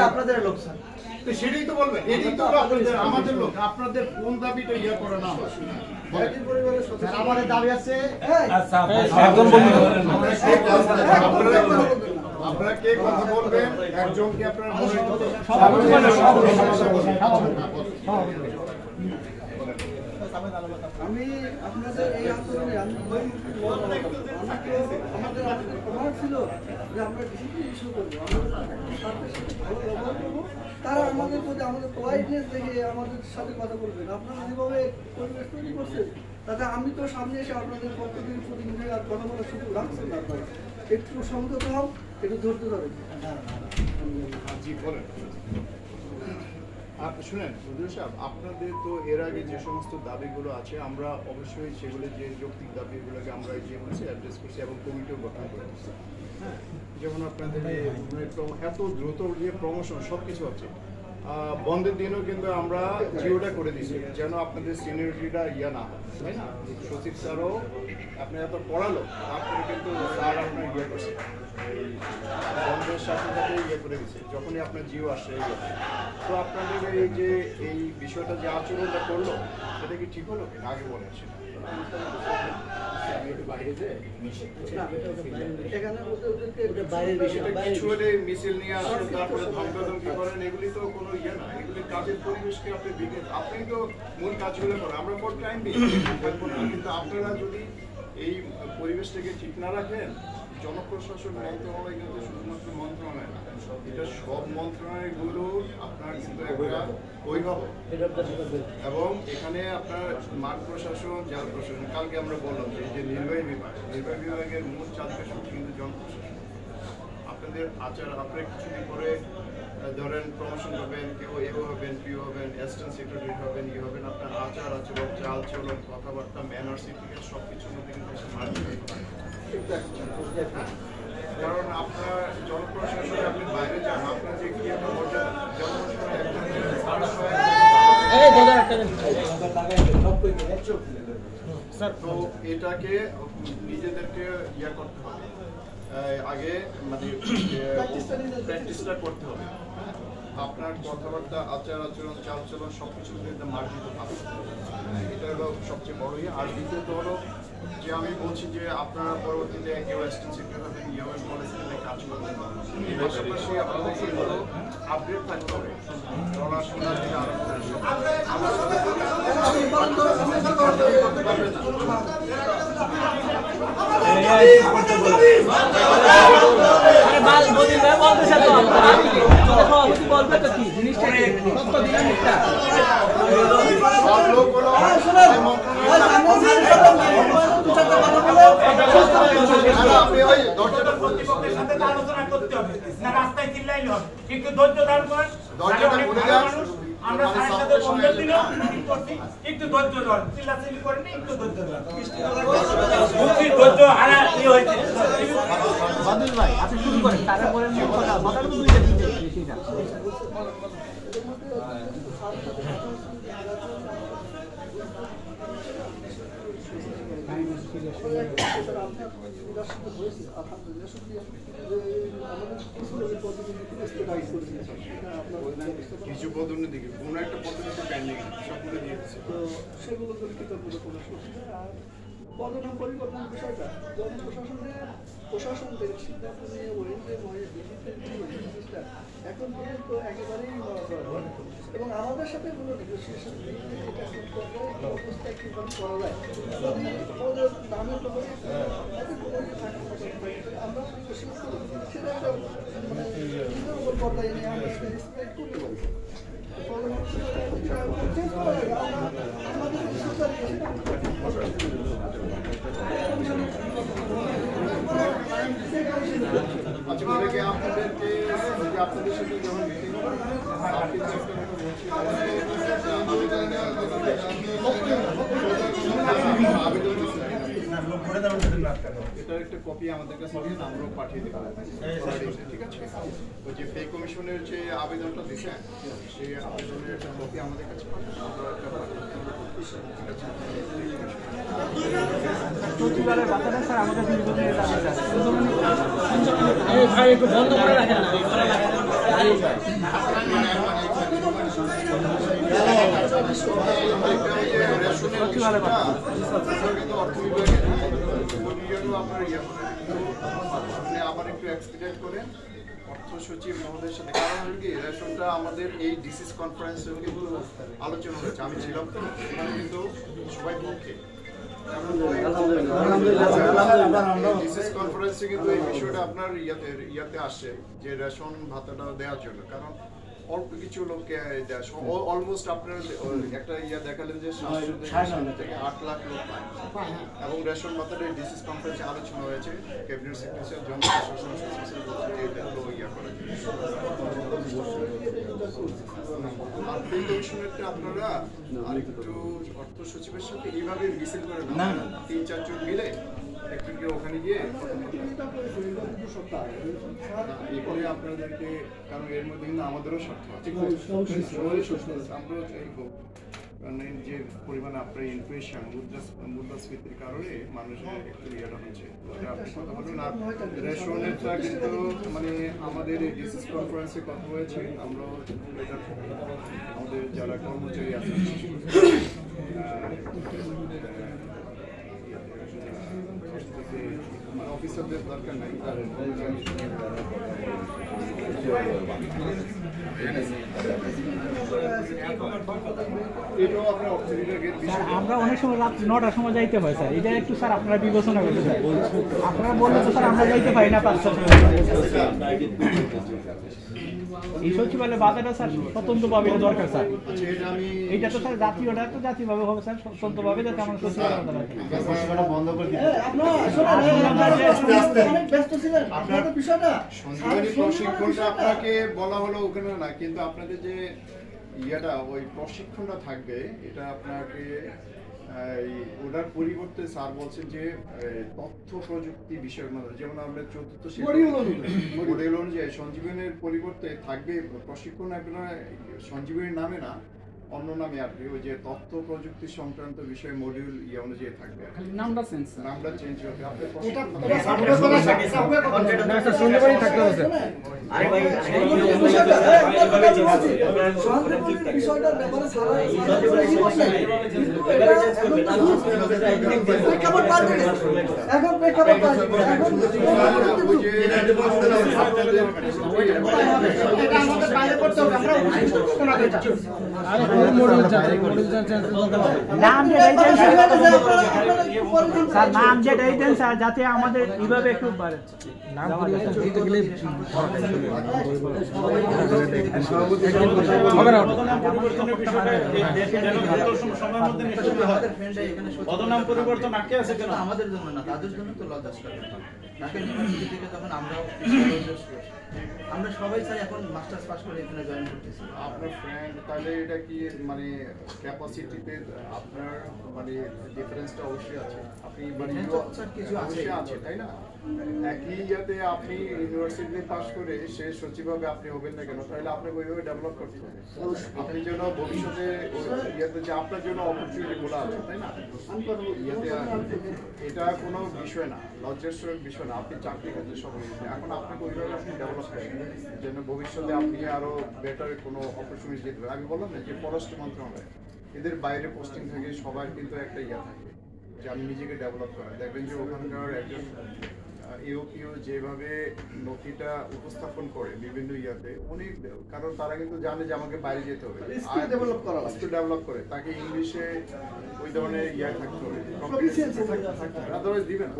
আপনাদের লোক স্যার, সেটাই তো বলবেন, এটাই তো আমাদের লোক। আপনাদের কোন দাবিটা ইয়ে করে না আমাদের দাবি আছে। আপনারা কে কথা বলবেন, একজনকে আপনারা আমি আপনাদের এই আন্দোলনে আমাদের প্রমাণ ছিল যে আমরা ডিসিপ্লিন ইস্যু করবো, তারা আমাদের প্রতি আমাদের পোলাইটনেস দেখে আমাদের সাথে কথা বলবেন। আপনারা যেভাবে পরিবেশ তৈরি করছেন তাতে আমি তো সামনে এসে আপনাদের প্রত্যেকের প্রতিনিধি আর কথা বলার সুযোগ রাখছেন না। আপনারা একটু সংযত হন, একটু ধৈর্য ধরেন। শুনেন হুজুর সাহেব, আপনাদের তো এর আগে যে সমস্ত দাবিগুলো আছে আমরা অবশ্যই সেগুলো যে যৌক্তিক দাবিগুলোকে আমরা যে বলছি অ্যাড্রেস করছি এবং কমিটিও গঠন করেছি। হ্যাঁ, যেমন আপনাদের এত দ্রুত যে প্রমোশন সব কিছু হচ্ছে, বন্ধের দিনও কিন্তু আমরা জিওটা করে দিচ্ছি যেন আপনাদের সিনিয়রিটিটা ইয়া না হয়, তাই না? সচিব স্যারও আপনার এত পড়ালো, তারপরে কিন্তু স্যার আপনার ইয়ে করছে বন্ধের সাথে সাথে ইয়ে করে দিচ্ছে যখনই আপনার জিও আসে। তো আপনাদের এই যে এই বিষয়টা যে আচরণটা করলো সেটা কি ঠিক হলো কিনা আগে বলেন সেটা। মিছিল নিয়ে আসেন, তারপরে ধমকাধমকি করেন, এগুলি তো কোনো ইয়ে না। এগুলি কাজের পরিবেশকে আপনি আপনি তো মূল কাজগুলো করেন, আমরা ফর টাইম থাকবো না। কিন্তু আপনারা যদি এই পরিবেশটাকে ঠিক না রাখেন, জনপ্রশাসন মন্ত্রণালয় কিন্তু শুধুমাত্র মন্ত্রণালয় না, এটা সব মন্ত্রণালয়গুলো আপনার কিন্তু একটা অভিভাবক। এবং এখানে আপনার মাঠ প্রশাসন, জেলা প্রশাসন, কালকে আমরা বললাম যে নির্বাহী বিভাগের মূল চালকের কিন্তু জনপ্রশাসন। আপনাদের আচার, আপনার কিছুদিন পরে ধরেন প্রমোশন হবেন, কেউ এও হবেন, পিও হবেন, অ্যাসিস্ট্যান্ট সেক্রেটারি হবেন, ইয়ে হবেন, আপনার আচার আচরণ, চাল চলন, কথাবার্তা, ম্যানার, সিটিকেট সব কিছুর মধ্যে কিন্তু কারণ আপনার জনপ্রশাসনে আপনি বাইরে যান, আপনার যে কি একটা মর্যাদা তো এটাকে নিজেদেরকে ইয়া করতে হবে, আগে মানে প্র্যাকটিসটা করতে হবে। আপনার কথাবার্তা, আচার আচরণ, চাল চলন সব কিছু কিন্তু মার্জিত থাকবে, এটা হলো সবচেয়ে বড় ইয়ে। আর দ্বিতীয়ত হলো যে আমি বলছি যে আপনারা পরবর্তীতে কেউ অ্যাসিস্ট্যান্ট সেক্রেটারি ইউএস পলিসিতে কাজ করবেন, পাশাপাশি আপনাদের এগুলো আপডেট থাকতে হবে পড়াশোনা থেকে আরম্ভ করে। রাস্তায় চিল্লাইল একটু ধৈর্য ধারণ করেন, আমরা সাথে বন্ধের দিনও করছি, একটু ধৈর্য ধরেন, চিল্লাচিল্লি করেন, একটু ধৈর্য ধরেন, ধৈর্য হারা ইয়ে হয়েছে। বাদল ভাই আপনি শুরু করেন, তারপরে মাথার উপর দুইটা দিতে সেটা কিছু পদোন্নতি কোনো একটা পদোন্নতি পেন্ডিং সবগুলো দিয়ে দিচ্ছে, তো সেগুলো কৃতজ্ঞতা প্রকাশ করছি। আর পদক্ষেপ পরিকল্পনার বিষয়টা জনপ্রশাসনের প্রশাসন থেকে সিদ্ধান্ত নিয়ে জিনিসটা এখন পর্যন্ত একেবারেই এবং আমাদের সাথে কোনো নেগোসিয়েশন অবস্থা একটু করা যায় যদি ওদের দামের ব্যাপারে আমরা নেগোসিয়েট করি, সেটা একটা মানে নিজের উপর পর্দায় নিয়ে আমরা সেটা রেসপেক্ট করতে পারি। আচ্ছা আপনাদেরকে আপনাদের সাথে যখন মিটিং এটার একটা কপি আমাদের কাছে আমরাও পাঠিয়ে দেবো, ঠিক আছে? তো যে পে কমিশনের যে আবেদনটা দিচ্ছেন সেই আবেদনের একটা কপি আমাদের কাছে প্রতিবারের বাচ্চাটা স্যার আমাদের ভাই একটু বন্ধ করে রাখেন না আবার একটু এক্সপিরিয়েন্ট করেন অর্থ সচিব মহোদয়ের সাথে, কারণ কি রেশনটা আমাদের এই ডিসিস কনফারেন্সে কিন্তু আলোচনা হয়েছে, আমি ছিলাম তো সেখানে কিন্তু সবাই পক্ষে ডিসিস কনফারেন্সে কিন্তু এই বিষয়টা আপনার ইয়াতে আসছে যে রেশন ভাতাটা দেওয়ার জন্য, কারণ অল্প কিছু লোককে অলমোস্ট আপনার একটা ইয়া দেখালেন যে 700 থেকে 8 লাখ লোক পায় এবং রেশন ভাতাটা ডিসিস কনফারেন্সে আলোচনা হয়েছে, ক্যাবিনেট সেক্রেটারি জন ইয়া করা আপনি কমিশনারটা আপনারা আরেকটু অর্থ সচিবের সাথে এইভাবে মিছিল করে না 3-4 জন মিলে একটু গিয়ে ওখানে গিয়ে এগুলো আপনাদেরকে, কারণ এর মধ্যে কিন্তু আমাদেরও স্বার্থ আছে, আমরাও চাইবো কারণ যে পরিমাণে আপনার ইনফ্লেশন মুদ্রাস্ফীতির কারণে মানুষের একটু ইয়েটা হচ্ছে, আপনি কথা বলুন। আর রেশনেরটা কিন্তু মানে আমাদের এই ডিসিস কনফারেন্সে কথা হয়েছে, আমরাও আমাদের যারা কর্মচারী আছে অফিসারদের দরকার নাই, আমরা অনেক সময় রাত 9টার সময় যাইতে হয় স্যার, এটা একটু স্যার আপনারা বিবেচনা করতে স্যার, আপনারা বললে তো স্যার আমরা যাইতে পারি না 5টার সময়। এই সচিবালয় বাজারটা স্যার স্বতন্ত্রভাবে দরকার স্যার, এইটা তো স্যার জাতীয়টা তো জাতীয়ভাবে হবে স্যার, স্বতন্ত্রভাবে যাতে আমরা সচিবালয় বন্ধ করে দিই। প্রশিক্ষণটা আপনাকে বলা হলো ওখানে না, কিন্তু আপনাদের যে ইয়েটা ওই প্রশিক্ষণটা থাকবে এটা আপনাকে ওটার পরিবর্তে স্যার বলছেন যে তথ্য প্রযুক্তি বিষয়ের মধ্যে, যেমন আমরা 4th মডেল অনুযায়ী সঞ্জীবনের পরিবর্তে থাকবে প্রশিক্ষণ আপনার সঞ্জীবনীর নামে না অন্য নামে আর কি, ওই যে তথ্য প্রযুক্তি সংক্রান্ত বিষয় মডিউল ইয়ে অনুযায়ী থাকবে, নামটা চেঞ্জ হবে। নাম যেটাই দেন স্যার যাতে আমাদের এইভাবে একটু বাড়ে পদনাম পরিবর্তন আটকে আছে কেন? আমাদের জন্য না, তাদের জন্য তো লজ্জাস্কর। ঢাকা ইউনিভার্সিটি থেকে তখন আমরা সবাই স্যার এখন মাস্টার্স পাস করে এখানে জয়েন করতেছি। আপনার ফ্রেন্ড তাহলে এটা কি মানে ক্যাপাসিটিতে আপনার মানে ডিফারেন্সটা অবশ্যই আছে, আপনি মানে কিছু আছে তাই না? একই ইয়াতে আপনি ইউনিভার্সিটি পাস করে সে সচিব হবে, আপনি হবেন না কেন? তাহলে আপনাকে ওইভাবে ডেভেলপ করতে হবে, আপনি যেন ভবিষ্যতে ইয়াতে যে আপনার জন্য অপরচুনিটি গুলো আছে তাই না? ইয়াতে এটা কোনো বিষয় না, লজ্জাস্কর বিষয় না, আপনি চাকরি ক্ষেত্রে সবাই এখন আপনাকে ওইভাবে আপনি ডেভেলপ করেন যেন ভবিষ্যতে আপনি আরো বেটার কোনো অপরচুনিটি দিতে পারেন। আমি বললাম না যে পররাষ্ট্র মন্ত্রণালয় এদের বাইরে পোস্টিং থাকে, সবার কিন্তু একটা ইয়া থাকে যে আমি নিজেকে ডেভেলপ করা, দেখবেন যে ওখানকার একজন ইউপিও যেভাবে নথিটা উপস্থাপন করে বিভিন্ন ইয়াতে অনেক, কারণ তারা কিন্তু জানে যে আমাকে বাইরে যেতে হবে, স্কিল ডেভেলপ করে তাকে ইংলিশে ওই ধরনের ইয়া থাকতে হবে, আদারওয়াইজ দিবেন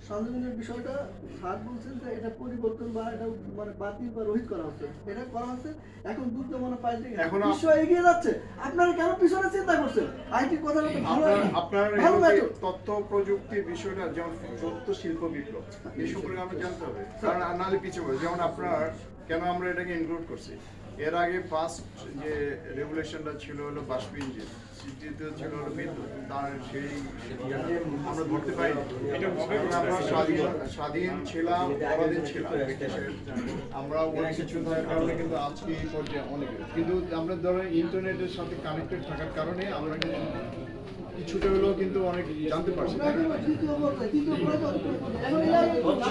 সঞ্জীবনের বিষয়টা স্যার বলছেন যে এটা পরিবর্তন বা এটা মানে বাতিল বা রহিত করা হচ্ছে, এটা করা হচ্ছে এখন দ্রুত মনে পাল্টে বিশ্ব এগিয়ে যাচ্ছে, আপনারা কেন পিছনে চিন্তা করছেন? আইটি কথা আপনার তথ্য প্রযুক্তির বিষয়টা যেমন তথ্য শিল্প বিপ্লব এই সম্পর্কে আমরা জানতে হবে, কারণ নাহলে পিছিয়ে পড়ে। যেমন আপনার কেন আমরা এটাকে ইনক্লুড করছি? এর আগে ফার্স্ট যে রেগুলেশনটা ছিল হলো বাষ্প ইঞ্জিন, দ্বিতীয় ছিল হলো বিদ্যুৎ, তার সেই আমরা ধরতে পারিনি। আমরা স্বাধীন ছিলাম, পরাধীন ছিলাম ব্রিটিশের। আমরা অনেক কিছু থাকার কারণে কিন্তু আজকে এই পর্যায়ে অনেক, কিন্তু আমরা ধরেন ইন্টারনেটের সাথে কানেক্টেড থাকার কারণে আমরা কিন্তু কিছুটা হলেও কিন্তু অনেক জানতে পারছি।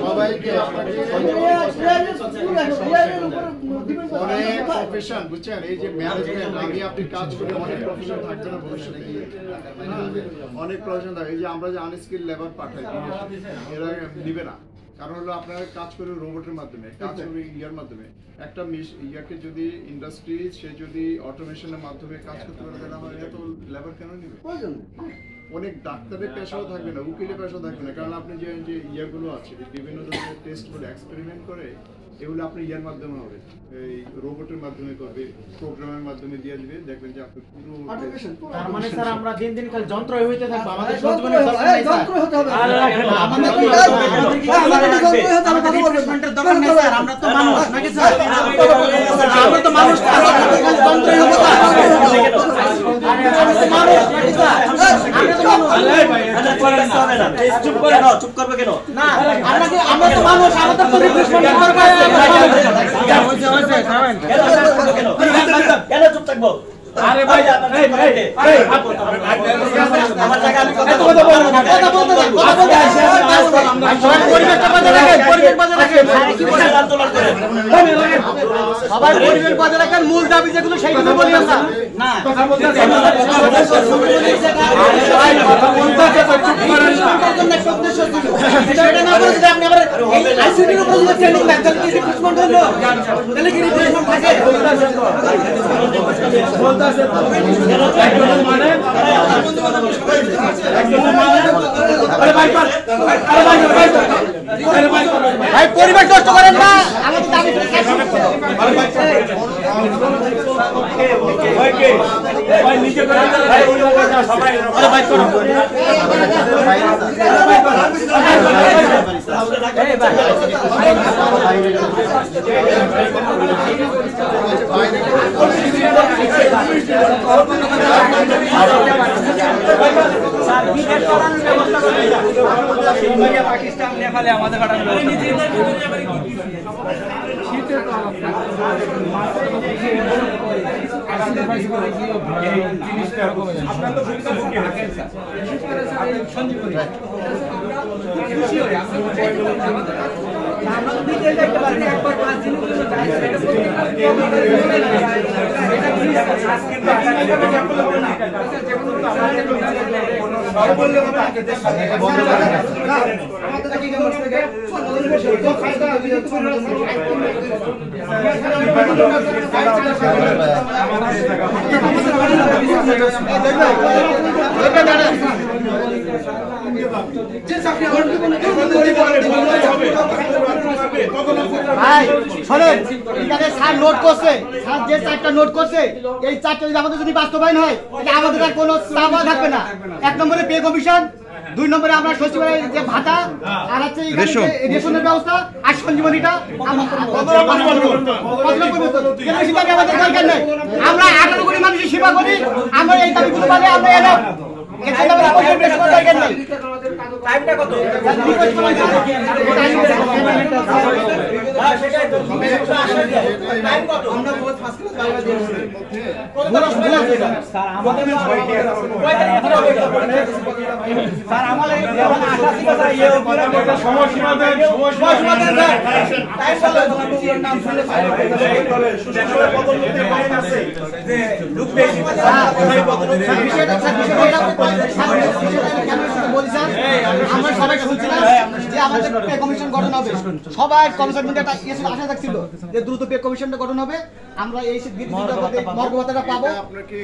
সবাইকে অনেক প্রফেশন, বুঝছেন, এই যে ম্যানেজমেন্ট, আমি আপনি কাজ করে অনেক প্রফেশন থাকবে না ভবিষ্যতে গিয়ে, অনেক প্রফেশন থাকে। এই যে আমরা যে আনস্কিল লেবার পাঠাই, এরা নিবে না, কারণ হলো আপনারা কাজ করে রোবটের মাধ্যমে, কাজ করবে ইয়ার মাধ্যমে। একটা ইয়াকে যদি ইন্ডাস্ট্রি সে যদি অটোমেশনের মাধ্যমে কাজ করতে পারে, তাহলে আমার এত লেবার কেন নিবে? অনেক ডাক্তারের পেশাও থাকবে না, উকিলের পেশাও থাকবে না, কারণ আপনি যে যে ইয়াগুলো আছে, বিভিন্ন ধরনের টেস্টগুলো এক্সপেরিমেন্ট করে, এগুলো আপনি ইয়ার মাধ্যমে হবে, এই রোবটের মাধ্যমে করবে, প্রোগ্রামের মাধ্যমে দিয়ে দিবে, দেখবেন যে আপনি পুরো। তার মানে স্যার আমরা দিন দিন কাল যন্ত্র হইতে থাকবো, আমাদের যন্ত্র হতে হবে, আমাদের দরকার নেই স্যার, আমরা তো মানুষ নাকি স্যার? আমরা তো মানুষ, যন্ত্রই হতে চুপ করবে কেন? না, আমরা তো মানুষ, আমাদের তো রিপ্লেসমেন্ট করবে। কেন চুপ থাকবো? আরে ভাই, আমার জায়গা আমি কথা বলতে পারবো না, কথা বলতে থাকবো। পরিবেশটা বজায় রাখেন, পরিবেশ বজায় রাখেন, আন্দোলন করেন, সবাই পরিবেশ বজায় রাখেন। মূল দাবি যেগুলো সেইগুলো বলি আমরা, না কথা বলতে আছে, কথা বলতে আছে, চুপ করেন না। জন্য একটা উদ্দেশ্য ছিল, সেটা না বলে যদি আপনি আবার এই আইসিটির উপর যদি ট্রেনিং দেন, তাহলে কি রিপ্লেসমেন্ট হলো? তাহলে কি রিপ্লেসমেন্ট থাকে? ভাই পরিবেশ নষ্ট করেন না, আমাদের দাবি পাকিস্তান নেপালে আমাদের ভাই শোনেন, এখানে স্যার নোট করছে, স্যার যে চারটা নোট করছে, এই চারটা যদি আমাদের যদি বাস্তবায়ন হয়, তাহলে আমাদের আর কোনো চাপা থাকবে না। 1 নম্বরে পে কমিশন, 2 নম্বরে আমরা সচিবালয়ের যে ভাতা, আর হচ্ছে রেশনের ব্যবস্থা, আর সঞ্জীবনীটা আমাদের দরকার নেই। আমরা 18 কোটি মানুষের সেবা করি, আমরা এই দাবিগুলো মানে আমরা এলাম। টাইমটা কত? আমরা সবাই শুনছিলাম যে আমাদের পে কমিশন গঠন হবে, সবাই কমিশন মধ্যে একটা আশা থাকছিল যে দ্রুত পে কমিশনটা গঠন হবে, আমরা এই মর্গ ভাতাটা পাবো। আপনাকে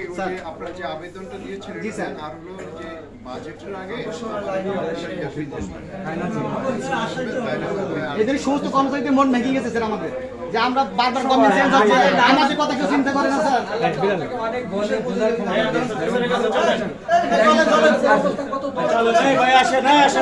আপনারা যে আবেদনটা দিয়েছিলেন, জি স্যার, আর হলো যে বাজেটের আগে এদের সমস্ত কর্মচারীদের মন ভেঙে গেছে স্যার আমাদের, যে আমরা বারবার গভর্নমেন্ট চেঞ্জ হচ্ছে, আমাদের কথা কেউ চিন্তা করে না স্যার। ভাই আসে না, আসে